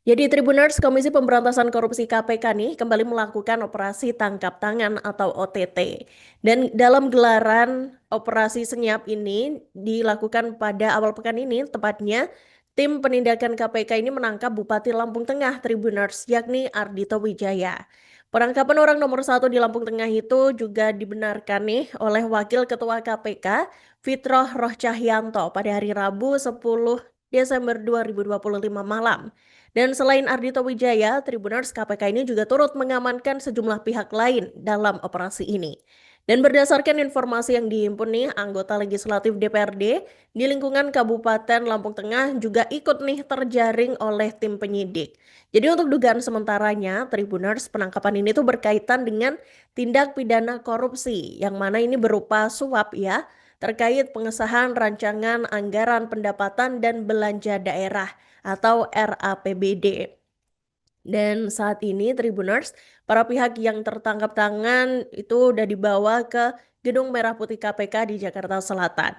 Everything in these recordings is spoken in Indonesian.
Jadi Tribuners Komisi Pemberantasan Korupsi KPK nih kembali melakukan operasi tangkap tangan atau OTT. Dan dalam gelaran operasi senyap ini dilakukan pada awal pekan ini, tepatnya tim penindakan KPK ini menangkap Bupati Lampung Tengah Tribuners yakni Ardhito Wijaya. Penangkapan orang nomor satu di Lampung Tengah itu juga dibenarkan nih oleh Wakil Ketua KPK Fitroh Roh Cahyanto pada hari Rabu 10 Desember 2025 malam. Dan selain Ardhito Wijaya, Tribuners KPK ini juga turut mengamankan sejumlah pihak lain dalam operasi ini. Dan berdasarkan informasi yang dihimpun nih, anggota legislatif DPRD di lingkungan Kabupaten Lampung Tengah juga ikut nih terjaring oleh tim penyidik. Jadi untuk dugaan sementaranya, Tribuners penangkapan ini tuh berkaitan dengan tindak pidana korupsi, yang mana ini berupa suap ya, terkait pengesahan rancangan anggaran pendapatan dan belanja daerah atau RAPBD. Dan saat ini Tribuners, para pihak yang tertangkap tangan itu udah dibawa ke Gedung Merah Putih KPK di Jakarta Selatan.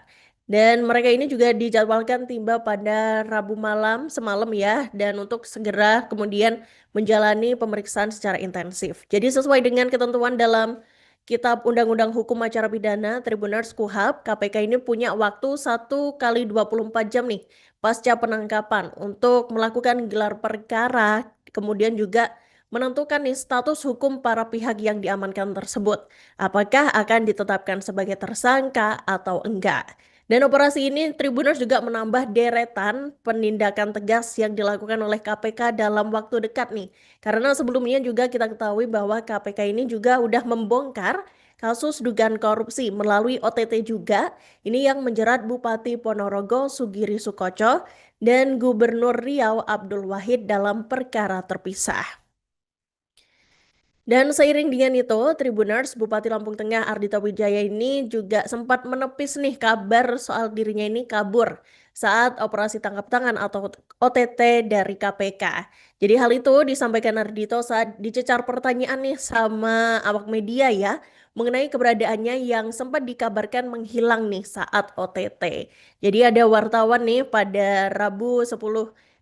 Dan mereka ini juga dijadwalkan tiba pada Rabu malam semalam ya, dan untuk segera kemudian menjalani pemeriksaan secara intensif. Jadi sesuai dengan ketentuan dalam Kitab Undang-Undang Hukum Acara Pidana Tribuners KUHAP, KPK ini punya waktu 1 kali 24 jam nih pasca penangkapan untuk melakukan gelar perkara, kemudian juga menentukan nih status hukum para pihak yang diamankan tersebut. Apakah akan ditetapkan sebagai tersangka atau enggak. Dan operasi ini Tribuners juga menambah deretan penindakan tegas yang dilakukan oleh KPK dalam waktu dekat nih. Karena sebelumnya juga kita ketahui bahwa KPK ini juga udah membongkar kasus dugaan korupsi melalui OTT juga. Ini yang menjerat Bupati Ponorogo Sugiri Sukoco dan Gubernur Riau Abdul Wahid dalam perkara terpisah. Dan seiring dengan itu, Tribuners Bupati Lampung Tengah Ardhito Wijaya ini juga sempat menepis nih kabar soal dirinya ini kabur saat operasi tangkap tangan atau OTT dari KPK. Jadi hal itu disampaikan Ardhito saat dicecar pertanyaan nih sama awak media ya mengenai keberadaannya yang sempat dikabarkan menghilang nih saat OTT. Jadi ada wartawan nih pada Rabu 10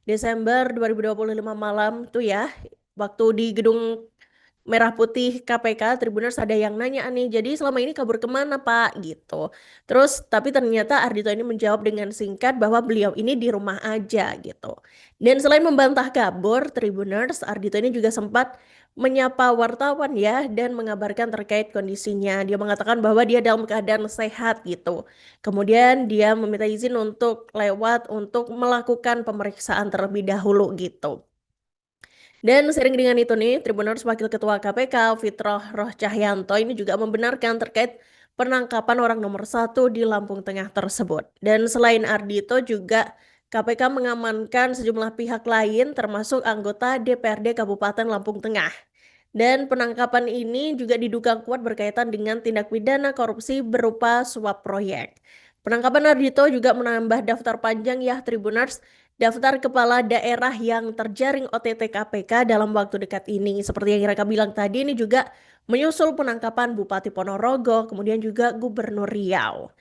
Desember 2025 malam tuh ya, waktu di gedung Merah Putih KPK, Tribuners ada yang nanya nih, jadi selama ini kabur kemana Pak? Gitu. Terus, tapi ternyata Ardhito ini menjawab dengan singkat bahwa beliau ini di rumah aja gitu. Dan selain membantah kabur, Tribuners, Ardhito ini juga sempat menyapa wartawan ya dan mengabarkan terkait kondisinya. Dia mengatakan bahwa dia dalam keadaan sehat gitu. Kemudian dia meminta izin untuk lewat untuk melakukan pemeriksaan terlebih dahulu gitu. Dan sering dengan itu nih, Tribuners Wakil Ketua KPK Fitroh Roh Cahyanto ini juga membenarkan terkait penangkapan orang nomor satu di Lampung Tengah tersebut. Dan selain Ardhito juga KPK mengamankan sejumlah pihak lain termasuk anggota DPRD Kabupaten Lampung Tengah. Dan penangkapan ini juga diduga kuat berkaitan dengan tindak pidana korupsi berupa suap proyek. Penangkapan Ardhito juga menambah daftar panjang ya Tribuners, daftar kepala daerah yang terjaring OTT KPK dalam waktu dekat ini. Seperti yang mereka bilang tadi, ini juga menyusul penangkapan Bupati Ponorogo, kemudian juga Gubernur Riau.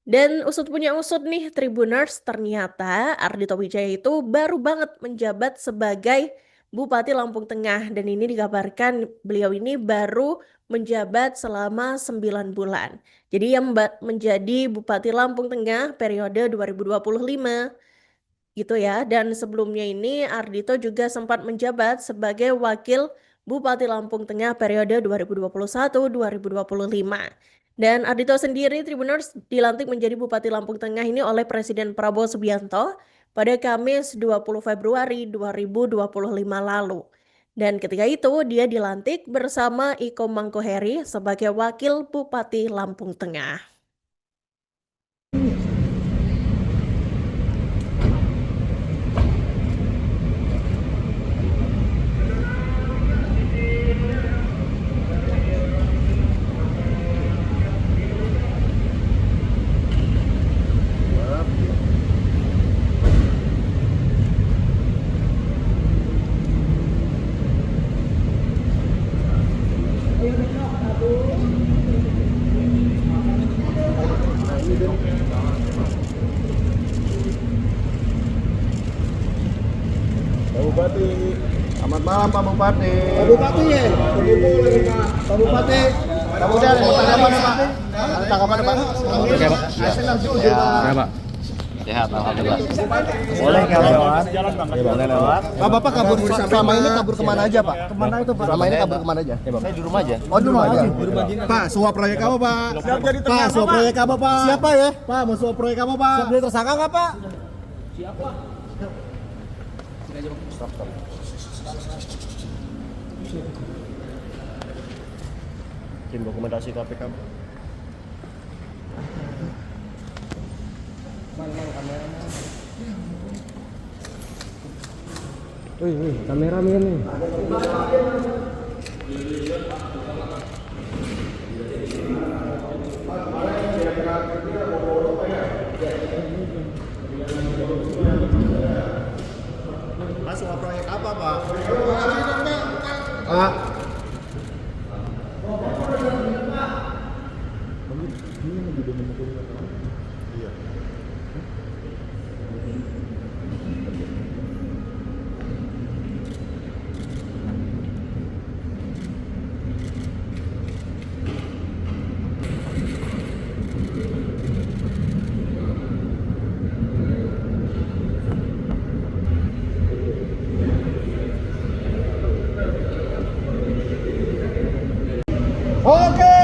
Dan usut punya usut nih Tribuners, ternyata Ardhito Wijaya itu baru banget menjabat sebagai Bupati Lampung Tengah. Dan ini dikabarkan beliau ini baru menjabat selama 9 bulan. Jadi yang menjadi Bupati Lampung Tengah periode 2025 gitu ya. Dan sebelumnya ini Ardhito juga sempat menjabat sebagai Wakil Bupati Lampung Tengah periode 2021-2025. Dan Ardhito sendiri Tribuners dilantik menjadi Bupati Lampung Tengah ini oleh Presiden Prabowo Subianto pada Kamis 20 Februari 2025 lalu. Dan ketika itu dia dilantik bersama Iko Mangkoheri sebagai Wakil Bupati Lampung Tengah. Bupati. Selamat malam Pak Bupati. Pak Bupati ya, berkumpul lagi Pak Bupati. Kemudian tanggapan Pak. Tanggapan Pak. Oke Pak. Ya Pak. Sehat, alhamdulillah. Boleh lewat. Boleh lewat. Pak Bapak kabur selama ini kabur kemana aja Pak? Kemana itu Pak? Selama ini kabur kemana aja? Saya di rumah aja. Oh di rumah aja. Pak, suap proyek apa Pak? Siap jadi Pak, suap proyek apa Pak? Siapa ya? Pak, mau suap proyek apa Pak? Siap jadi tersangka nggak Pak? Tim dokumentasi KPK. Wih, kameramen nih. Mas, suap proyek apa Pak? Pak. Oke.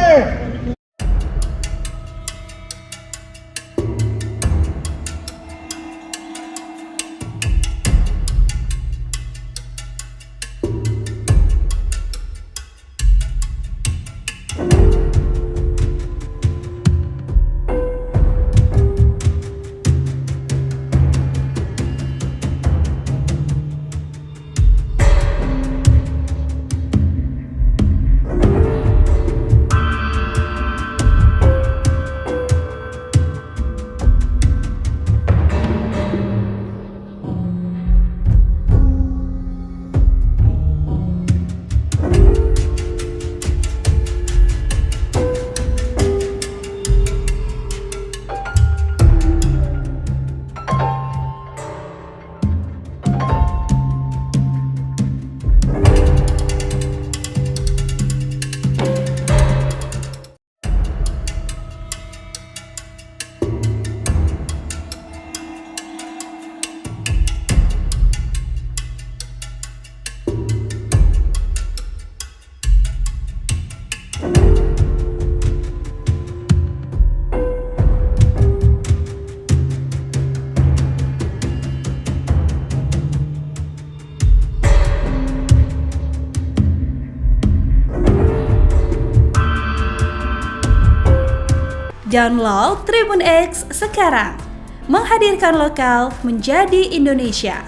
Download Tribun X sekarang, menghadirkan lokal menjadi Indonesia.